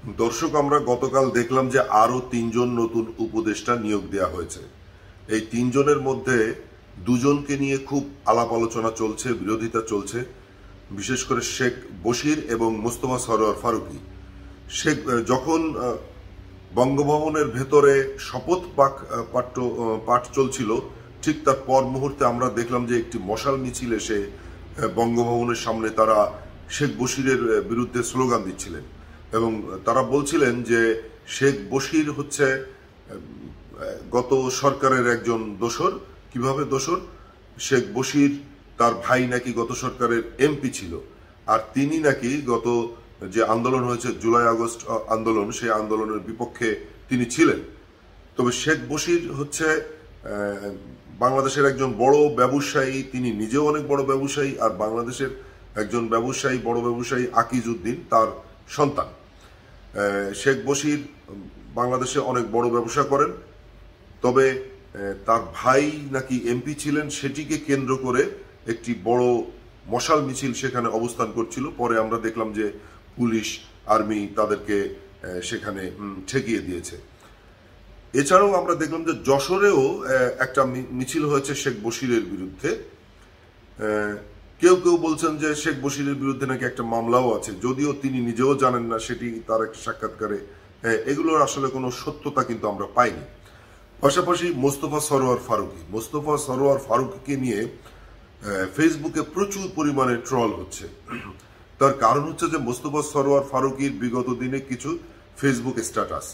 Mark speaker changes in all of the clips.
Speaker 1: দর্শক, আমরা গতকাল দেখলাম যে আরো ৩ জন নতুন উপদেষ্টা নিয়োগ দেওয়া হয়েছে। এই ৩ জনের মধ্যে ২জনকে নিয়ে খুব আলাপ আলোচনা চলছে, বিরোধিতা চলছে, বিশেষ করে শেখ বশির এবং মোস্তফা সরোয়ার ফারুকী। শেখ যখন বঙ্গভবনের ভেতরে শপথ পাঠ চলছিল, ঠিক তার পর মুহূর্তে আমরা দেখলাম যে একটি মশাল মিছিল এসে বঙ্গভবনের সামনে তারা শেখ বশিরের বিরুদ্ধে স্লোগান দিচ্ছিলেন এবং তারা বলছিলেন যে শেখ বশির হচ্ছে গত সরকারের একজন দোসর। কিভাবে দোসর? শেখ বশির তার ভাই নাকি গত সরকারের এমপি ছিল, আর তিনি নাকি গত যে আন্দোলন হয়েছে জুলাই আগস্ট আন্দোলন, সেই আন্দোলনের বিপক্ষে তিনি ছিলেন। তবে শেখ বশির হচ্ছে বাংলাদেশের একজন বড় ব্যবসায়ী, তিনি নিজেও অনেক বড় ব্যবসায়ী, আর বাংলাদেশের একজন বড় ব্যবসায়ী আকিজউদ্দিন তার সন্তান। শেখ বশির বাংলাদেশে অনেক বড় ব্যবসা করেন, তবে তার ভাই নাকি এমপি ছিলেন, সেটিকে কেন্দ্র করে একটি বড় মশাল মিছিল সেখানে অবস্থান করছিল। পরে আমরা দেখলাম যে পুলিশ, আর্মি তাদেরকে সেখানে ঠেকিয়ে দিয়েছে। এছাড়াও আমরা দেখলাম যে যশোরেও একটা মিছিল হয়েছে শেখ বশিরের বিরুদ্ধে। কেউ কেউ বলছেন যে শেখ বশিরের বিরুদ্ধে নাকি একটা মামলাও আছে, যদিও তিনি নিজেও জানেন না, সেটি তার একটা সাক্ষাৎকারে। এগুলোর আসলে কোনো সত্যতা কিন্তু আমরা পাইনি। পাশাপাশি মোস্তফা সরোয়ার ফারুকীকে নিয়ে ফেসবুকে প্রচুর পরিমাণে ট্রল হচ্ছে। তার কারণ হচ্ছে যে মোস্তফা সরোয়ার ফারুকীর বিগত দিনে কিছু ফেসবুক স্ট্যাটাস,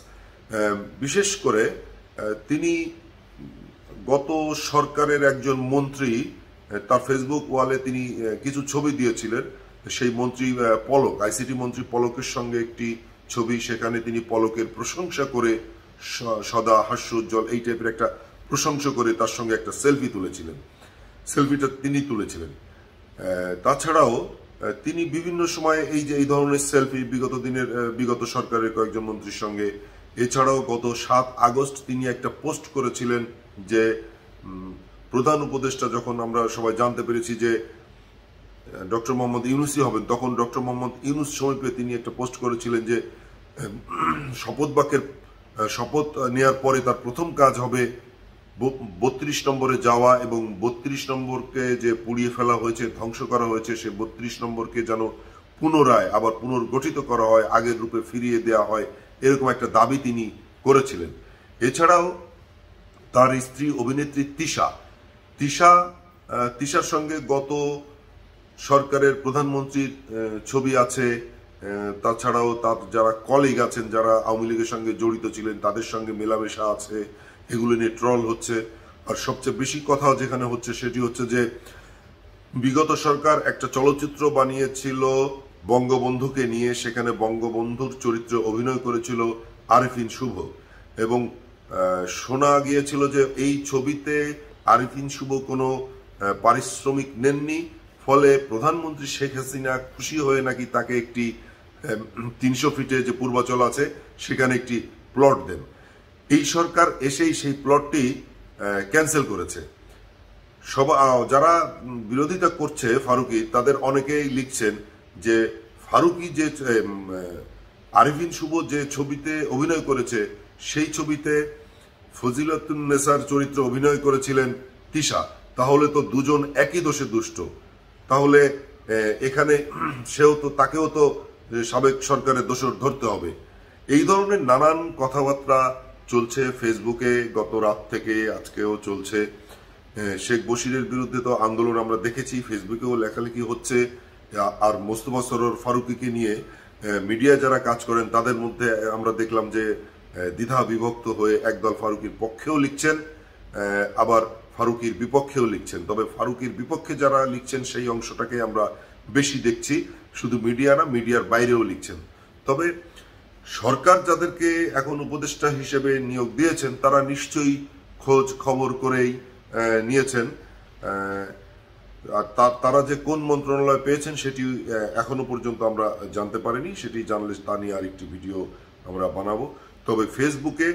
Speaker 1: বিশেষ করে তিনি গত সরকারের একজন মন্ত্রী, তার ফেসবুক ওয়ালে তিনি কিছু ছবি দিয়েছিলেন। সেই মন্ত্রী পলক, আইসিটি মন্ত্রী পলকের সঙ্গে একটি ছবি, সেখানে তিনি পলকের প্রশংসা করে, সদা হাস্যোজ্জ্বল এই টাইপের একটা প্রশংসা করে তার সঙ্গে একটা সেলফি তুলেছিলেন। সেলফিটা তিনি তুলেছিলেন। তাছাড়াও তিনি বিভিন্ন সময় এই ধরনের সেলফি বিগত সরকারের কয়েকজন মন্ত্রীর সঙ্গে। এছাড়াও গত ৭ আগস্ট তিনি একটা পোস্ট করেছিলেন যে প্রধান উপদেষ্টা যখন আমরা সবাই জানতে পেরেছি যে ডক্টর মোহাম্মদ ইউনূসই হবেন, তখন ডক্টর মোহাম্মদ ইউনূস সময় পেয়ে তিনি একটা পোস্ট করেছিলেন যে শপথ নেওয়ার পরে তার প্রথম কাজ হবে ৩২ নম্বরে যাওয়া এবং ৩২ নম্বরকে যে পুড়িয়ে ফেলা হয়েছে, ধ্বংস করা হয়েছে, সে ৩২ নম্বরকে যেন পুনরায় আবার পুনর্গঠিত করা হয়, আগের রূপে ফিরিয়ে দেওয়া হয়, এরকম একটা দাবি তিনি করেছিলেন। এছাড়াও তার স্ত্রী অভিনেত্রী তিশার সঙ্গে গত সরকারের প্রধানমন্ত্রীর ছবি আছে। তাছাড়াও তার যারা কলিগ আছেন, যারা আওয়ামী লীগের সঙ্গে জড়িত ছিলেন, তাদের সঙ্গে মেলামেশা আছে, এগুলো নিয়ে ট্রল হচ্ছে। আর সবচেয়ে বেশি কথা যেখানে হচ্ছে সেটি হচ্ছে যে বিগত সরকার একটা চলচ্চিত্র বানিয়েছিল বঙ্গবন্ধুকে নিয়ে, সেখানে বঙ্গবন্ধুর চরিত্রে অভিনয় করেছিল আরিফিন শুভ, এবং শোনা গিয়েছিল যে এই ছবিতে আরিফিন শুভ কোনো পারিশ্রমিক নেননি, ফলে প্রধানমন্ত্রী শেখ হাসিনা খুশি হয়ে নাকি তাকে একটি ৩০০ ফিটে যে পূর্বাচল আছে সেখানে একটি প্লট দেন। এই সরকার এসেই সেই প্লটটি ক্যান্সেল করেছে। যারা বিরোধিতা করছে ফারুকী, তাদের অনেকেই লিখছেন যে ফারুকী যে আরিফিন শুভ যে ছবিতে অভিনয় করেছে, সেই ছবিতে ফজিলাতুন্নেসার চরিত্রে অভিনয় করেছিলেন তিশা, তাহলে তো দুজন একই দোষে দুষ্ট, তাহলে এখানে তাকেও তো সাবেক সরকারের দোষর ধরতে হবে। এই ধরনের নানান কথাবার্তা চলছে ফেসবুকে, গত রাত থেকে আজকেও চলছে। শেখ বশিরের বিরুদ্ধে তো আন্দোলন আমরা দেখেছি, ফেসবুকেও লেখালেখি হচ্ছে। আর মোস্তফা সরোয়ার ফারুকীকে নিয়ে মিডিয়া যারা কাজ করেন তাদের মধ্যে আমরা দেখলাম যে দ্বিধা বিভক্ত হয়ে একদল ফারুকীর পক্ষেও লিখছেন, আবার ফারুকীর বিপক্ষেও লিখছেন। তবে ফারুকীর বিপক্ষে যারা লিখছেন সেই অংশটাকে আমরা বেশি দেখছি, শুধু মিডিয়া না, মিডিয়ার বাইরেও লিখছেন। তবে সরকার যাদেরকে এখন উপদেষ্টা হিসেবে নিয়োগ দিয়েছেন তারা নিশ্চয়ই খোঁজ খবর করেই নিয়েছেন। আর তারা যে কোন মন্ত্রণালয় পেয়েছেন সেটি এখনো পর্যন্ত আমরা জানতে পারিনি, সেটি জানলে তা নিয়ে আরেকটি ভিডিও আমরা বানাবো। তবে ফেসবুকে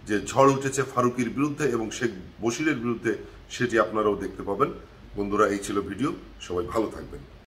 Speaker 1: যে ঝড় উঠেছে ফারুকীর বিরুদ্ধে এবং শেখ বশিরের বিরুদ্ধে, সেটি আপনারাও দেখতে পাবেন। বন্ধুরা, এই ছিল ভিডিও, সবাই ভালো থাকবেন।